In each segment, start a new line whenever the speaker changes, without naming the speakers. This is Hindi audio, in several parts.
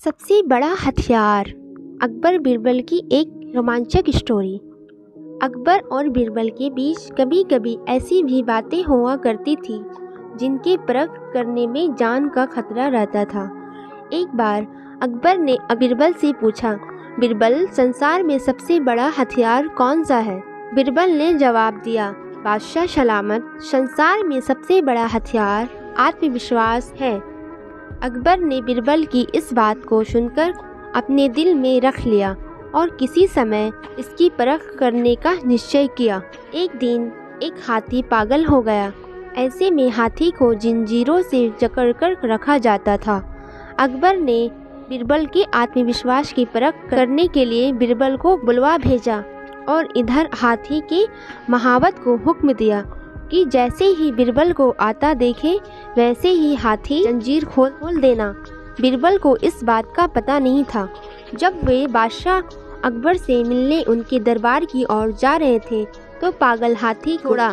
सबसे बड़ा हथियार। अकबर बीरबल की एक रोमांचक स्टोरी। अकबर और बीरबल के बीच कभी कभी ऐसी भी बातें हुआ करती थी जिनकी परख करने में जान का खतरा रहता था। एक बार अकबर ने बीरबल से पूछा, बीरबल, संसार में सबसे बड़ा हथियार कौन सा है? बीरबल ने जवाब दिया, बादशाह सलामत, संसार में सबसे बड़ा हथियार आत्मविश्वास है। अकबर ने बीरबल की इस बात को सुनकर अपने दिल में रख लिया और किसी समय इसकी परख करने का निश्चय किया। एक दिन एक हाथी पागल हो गया। ऐसे में हाथी को जंजीरों से जकड़कर रखा जाता था। अकबर ने बीरबल के आत्मविश्वास की परख करने के लिए बीरबल को बुलवा भेजा और इधर हाथी के महावत को हुक्म दिया कि जैसे ही बीरबल को आता देखे वैसे ही हाथी जंजीर खोल देना। बीरबल को इस बात का पता नहीं था। जब वे बादशाह अकबर से मिलने उनके दरबार की ओर जा रहे थे तो पागल हाथी छोड़ा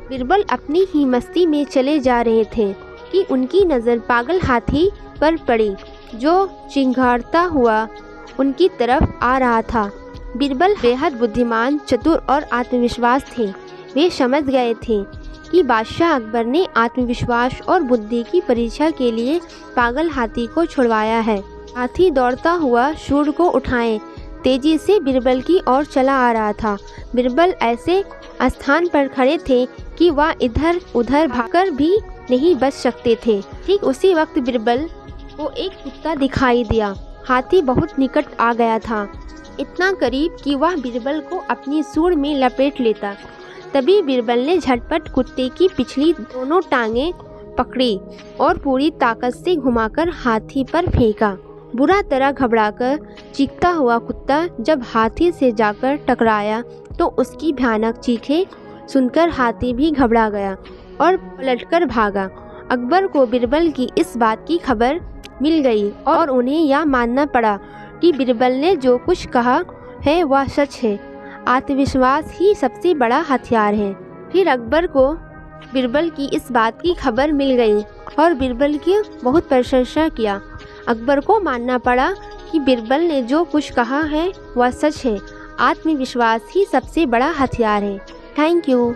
बीरबल अपनी ही मस्ती में चले जा रहे थे कि उनकी नज़र पागल हाथी पर पड़ी जो चिंघाड़ता हुआ उनकी तरफ आ रहा था। बीरबल बेहद बुद्धिमान, चतुर और आत्मविश्वास थे। वे समझ गए थे कि बादशाह अकबर ने आत्मविश्वास और बुद्धि की परीक्षा के लिए पागल हाथी को छुड़वाया है। हाथी दौड़ता हुआ सूंड को उठाए तेजी से बीरबल की ओर चला आ रहा था। बीरबल ऐसे स्थान पर खड़े थे कि वह इधर उधर भागकर भी नहीं बच सकते थे। ठीक उसी वक्त बीरबल को एक कुत्ता दिखाई दिया। हाथी बहुत निकट आ गया था, इतना करीब कि वह बीरबल को अपनी सूंड में लपेट लेता। तभी बीरबल ने झटपट कुत्ते की पिछली दोनों टांगें पकड़ी और पूरी ताकत से घुमाकर हाथी पर फेंका। बुरा तरह घबराकर चीखता हुआ कुत्ता जब हाथी से जाकर टकराया तो उसकी भयानक चीखें सुनकर हाथी भी घबरा गया और पलटकर भागा। अकबर को बीरबल की इस बात की खबर मिल गई और उन्हें यह मानना पड़ा कि बीरबल ने जो कुछ कहा है वह सच है। आत्मविश्वास ही सबसे बड़ा हथियार है। फिर अकबर को बीरबल की इस बात की खबर मिल गई और बीरबल की बहुत प्रशंसा किया। अकबर को मानना पड़ा कि बीरबल ने जो कुछ कहा है वह सच है। आत्मविश्वास ही सबसे बड़ा हथियार है। Thank you.